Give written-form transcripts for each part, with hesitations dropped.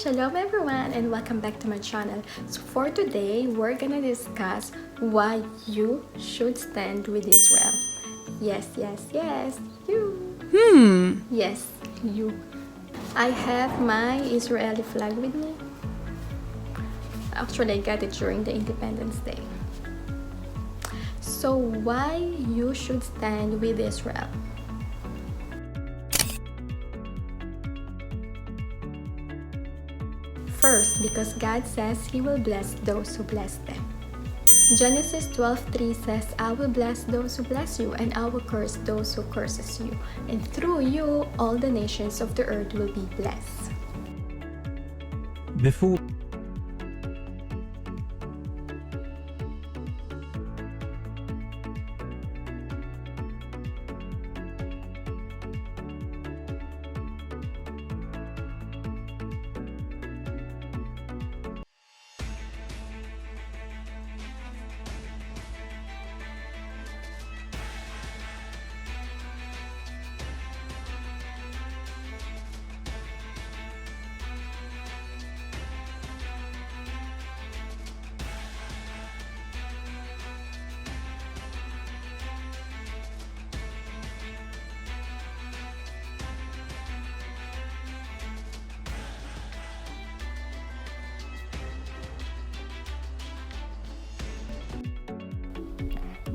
Shalom everyone and welcome back to my channel. So for today, we're gonna discuss why you should stand with Israel. Yes, you. Yes, you. I have my Israeli flag with me. Actually, I got it during the Independence Day. So why you should stand with Israel? First, because God says He will bless those who bless them. Genesis 12:3 says, I will bless those who bless you, and I will curse those who curses you. And through you, all the nations of the earth will be blessed. Before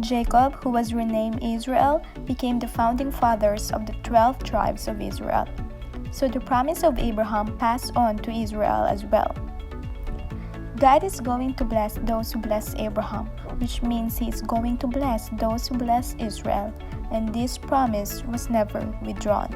Jacob, who was renamed Israel, became the founding fathers of the 12 tribes of Israel. So the promise of Abraham passed on to Israel as well. God is going to bless those who bless Abraham, which means He is going to bless those who bless Israel, and this promise was never withdrawn.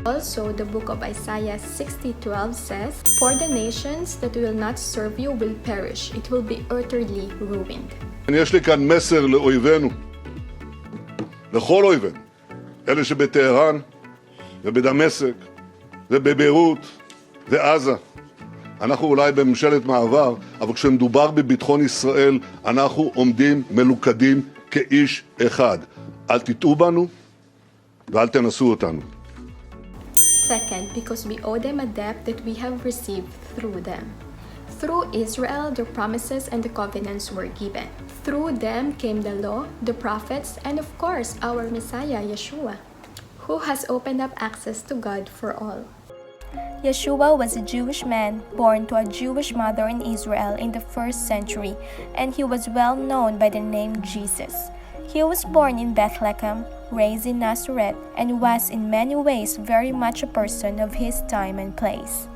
Also, the book of Isaiah 60:12 says, For the nations that will not serve you will perish. It will be utterly ruined. יש לי כאן מסר לאויבינו, לכל אויבינו, אלה שבטהרן ובדמשק ובביירות ועזה. אנחנו אולי בממשלת מעבר, אבל כשמדובר בביטחון ישראל, אנחנו עומדים מלוכדים כאיש אחד. אל תטעו בנו ואל תנסו אותנו. Second, because we owe them a debt that we have received through them. Through Israel, the promises and the covenants were given. Through them came the law, the prophets, and of course, our Messiah, Yeshua, who has opened up access to God for all. Yeshua was a Jewish man born to a Jewish mother in Israel in the 1st century, and he was well known by the name Jesus. He was born in Bethlehem, raised in Nazareth, and was in many ways very much a person of his time and place.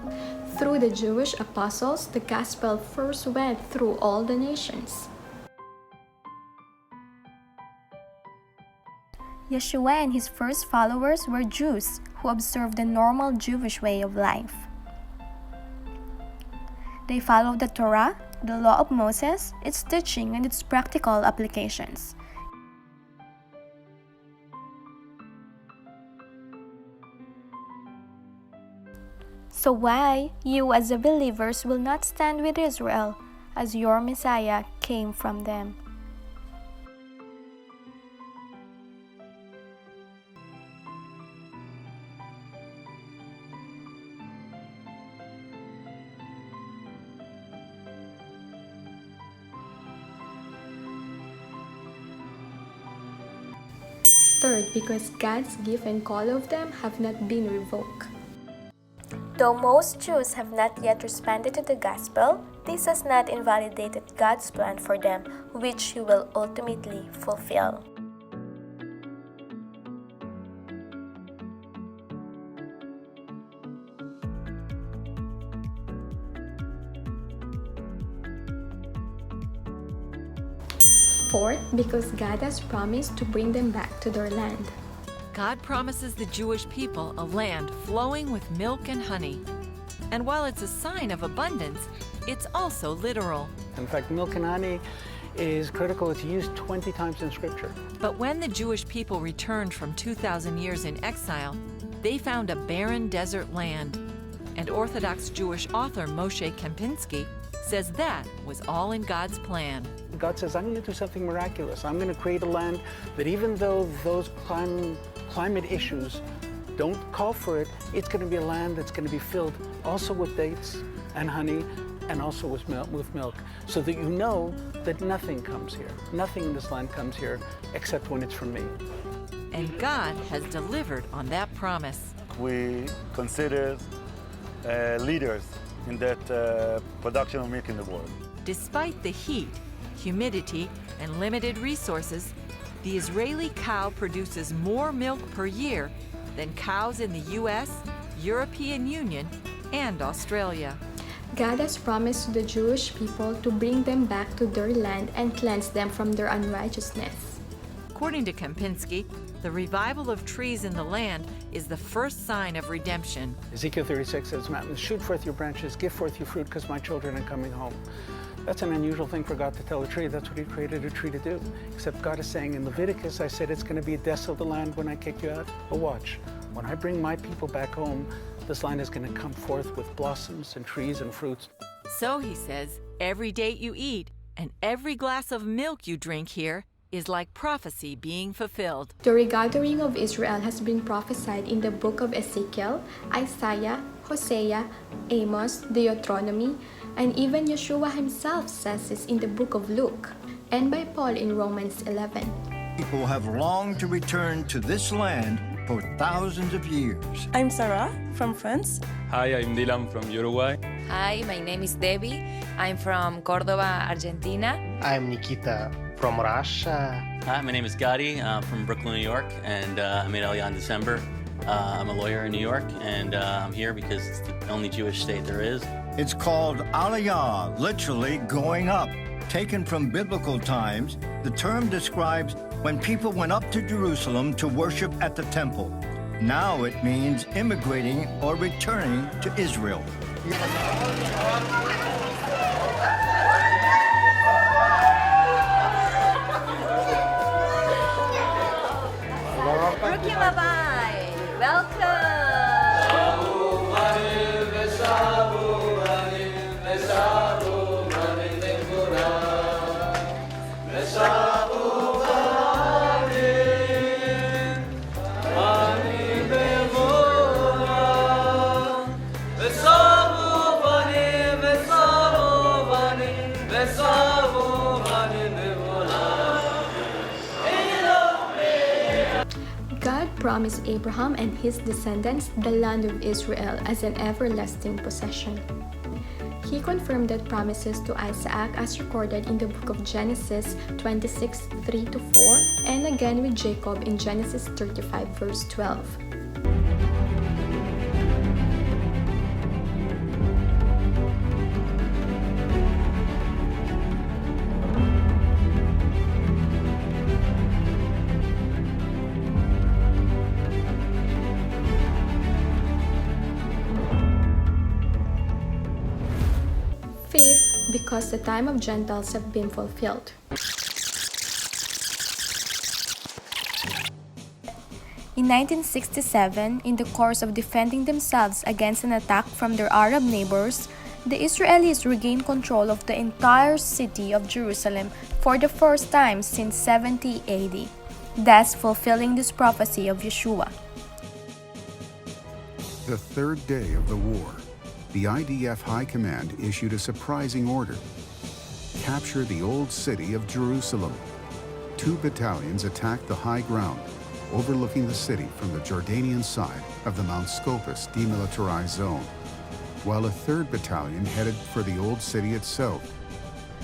Through the Jewish apostles, the gospel first went through all the nations. Yeshua and his first followers were Jews who observed the normal Jewish way of life. They followed the Torah, the law of Moses, its teaching, and its practical applications. So why you as a believers will not stand with Israel, as your Messiah came from them? Third, because God's gift and call of them have not been revoked. Though most Jews have not yet responded to the gospel, this has not invalidated God's plan for them, which He will ultimately fulfill. Fourth, because God has promised to bring them back to their land. God promises the Jewish people a land flowing with milk and honey. And while it's a sign of abundance, it's also literal. In fact, milk and honey is critical. It's used 20 times in Scripture. But when the Jewish people returned from 2,000 years in exile, they found a barren desert land. And Orthodox Jewish author Moshe Kempinski says that was all in God's plan. God says, I'm going to do something miraculous. I'm going to create a land that even though those climate issues don't call for it, it's going to be a land that's going to be filled also with dates and honey and also with milk, so that you know that nothing comes here. Nothing in this land comes here except when it's from me. And God has delivered on that promise. We consider leaders in that production of milk in the world. Despite the heat, humidity, and limited resources, the Israeli cow produces more milk per year than cows in the US, European Union, and Australia. God has promised to the Jewish people to bring them back to their land and cleanse them from their unrighteousness. According to Kempinski, the revival of trees in the land is the first sign of redemption. Ezekiel 36 says, mountains, shoot forth your branches, give forth your fruit, because my children are coming home. That's an unusual thing for God to tell a tree. That's what he created a tree to do. Except God is saying in Leviticus, I said it's going to be a desolate land when I kick you out. But watch, when I bring my people back home, this land is going to come forth with blossoms and trees and fruits. So, he says, every date you eat and every glass of milk you drink here is like prophecy being fulfilled. The regathering of Israel has been prophesied in the book of Ezekiel, Isaiah, Hosea, Amos, Deuteronomy, and even Yeshua himself says this in the book of Luke, and by Paul in Romans 11. People have longed to return to this land for thousands of years. I'm Sarah from France. Hi, I'm Dylan from Uruguay. Hi, my name is Debbie. I'm from Córdoba, Argentina. I'm Nikita from Russia. Hi, my name is Gadi. I'm from Brooklyn, New York, and I made Aliyah in December. I'm a lawyer in New York, and I'm here because it's the only Jewish state there is. It's called Aliyah, literally going up. Taken from biblical times, the term describes when people went up to Jerusalem to worship at the temple. Now it means immigrating or returning to Israel. Brookie Bye-bye! Welcome! God promised Abraham and his descendants the land of Israel as an everlasting possession. He confirmed that promises to Isaac as recorded in the book of Genesis 26, 3-4, and again with Jacob in Genesis 35, verse 12. Fifth, because the time of Gentiles have been fulfilled. In 1967, in the course of defending themselves against an attack from their Arab neighbors, the Israelis regained control of the entire city of Jerusalem for the first time since 70 AD, thus fulfilling this prophecy of Yeshua. The third day of the war, the IDF High Command issued a surprising order: capture the old city of Jerusalem. 2 battalions attacked the high ground, overlooking the city from the Jordanian side of the Mount Scopus demilitarized zone, while a 3rd battalion headed for the old city itself.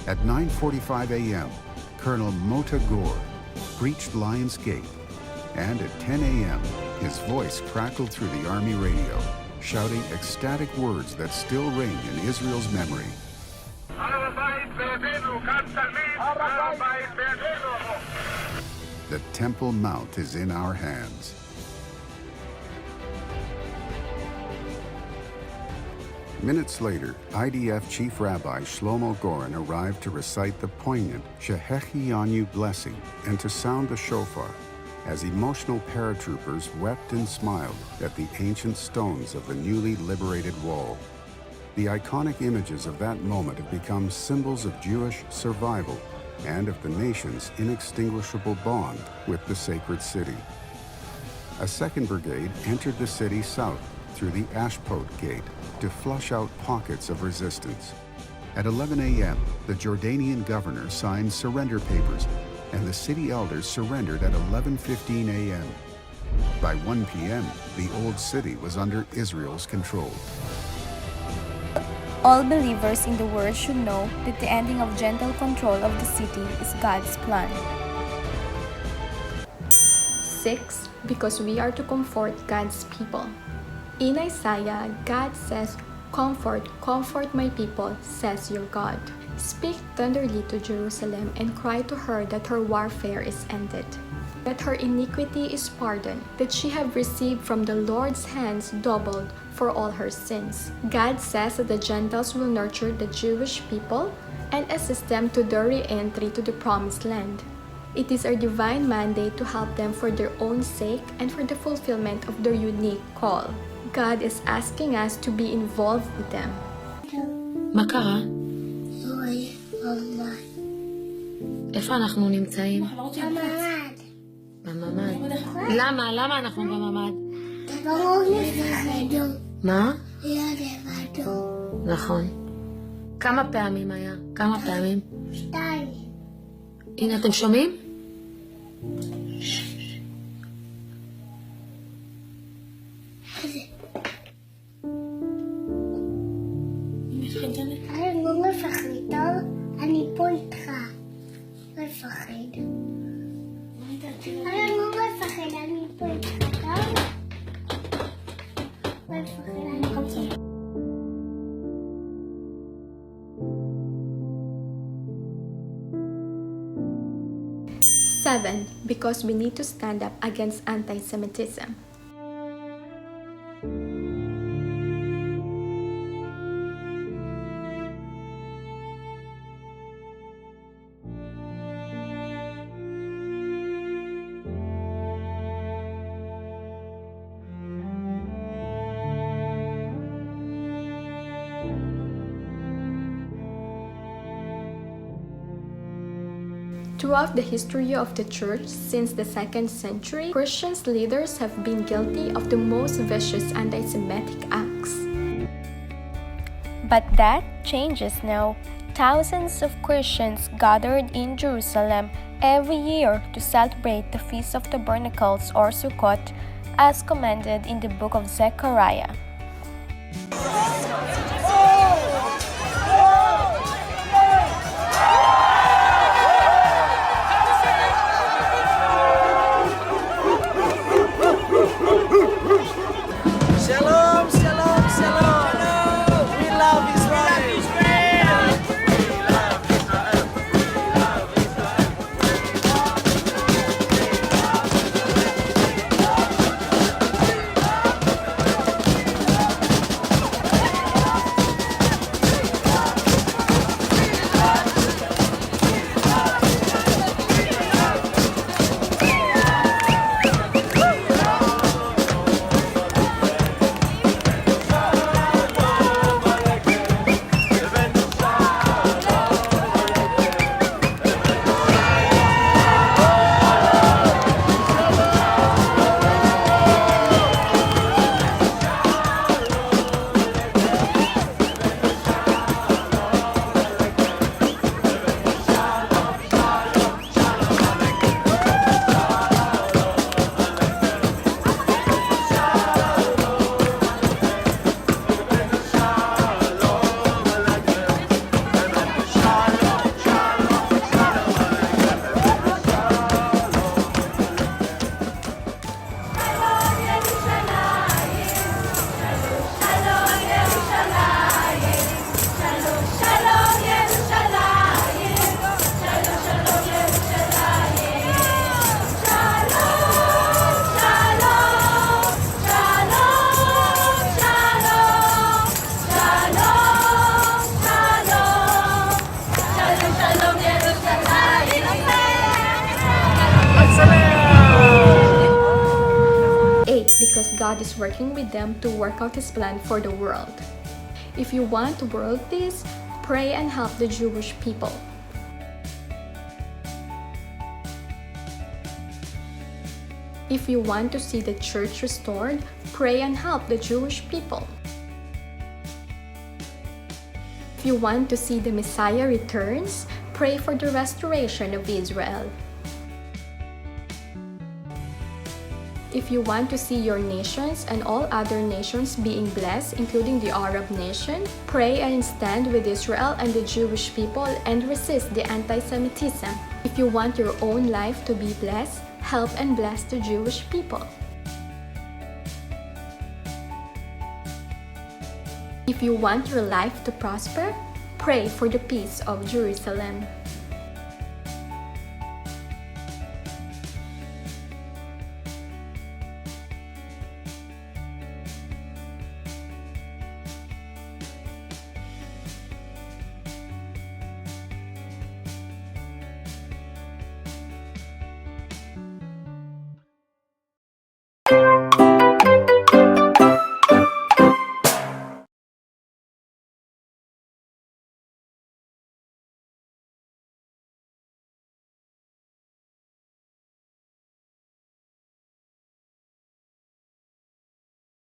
At 9:45 a.m., Colonel Mota Gore breached Lion's Gate, and at 10 a.m., his voice crackled through the army radio, shouting ecstatic words that still ring in Israel's memory. The Temple Mount is in our hands. Minutes later, IDF Chief Rabbi Shlomo Goren arrived to recite the poignant Shehechi Yanu blessing and to sound the shofar, as emotional paratroopers wept and smiled at the ancient stones of the newly liberated wall. The iconic images of that moment have become symbols of Jewish survival and of the nation's inextinguishable bond with the sacred city. a second brigade entered the city south through the Ashpot Gate to flush out pockets of resistance. At 11 a.m., the Jordanian governor signed surrender papers, and the city elders surrendered at 11:15 a.m. By 1 p.m., the old city was under Israel's control. All believers in the world should know that the ending of Gentile control of the city is God's plan. 6. Because we are to comfort God's people. In Isaiah, God says, "Comfort, comfort my people, says your God. Speak tenderly to Jerusalem and cry to her that her warfare is ended, that her iniquity is pardoned, that she have received from the Lord's hands doubled for all her sins." God says that the Gentiles will nurture the Jewish people and assist them to their re-entry to the Promised Land. It is our divine mandate to help them for their own sake and for the fulfillment of their unique call. God is asking us to be involved with them. מה קרה? איפה אנחנו נמצאים? בממ"ד. למה? למה אנחנו בממ"ד? מה? נכון. כמה פעמים היה? כמה פעמים? 2. הנה, אתם שומעים? אני לא מפחד, אני פה איתך. לא מפחד. אני לא מפחד, אני פה איתך, טוב? לא מפחד, אני פה איתך. 7. Because we need to stand up against anti-Semitism. Throughout the history of the church since the 2nd century, Christian leaders have been guilty of the most vicious anti-Semitic acts. But that changes now. Thousands of Christians gathered in Jerusalem every year to celebrate the Feast of Tabernacles or Sukkot, as commanded in the book of Zechariah. Shalom, shalom, shalom. We love Israel. Because God is working with them to work out His plan for the world. If you want world peace, pray and help the Jewish people. If you want to see the church restored, pray and help the Jewish people. If you want to see the Messiah returns, pray for the restoration of Israel. If you want to see your nations and all other nations being blessed, including the Arab nation, pray and stand with Israel and the Jewish people and resist the anti-Semitism. If you want your own life to be blessed, help and bless the Jewish people. If you want your life to prosper, pray for the peace of Jerusalem.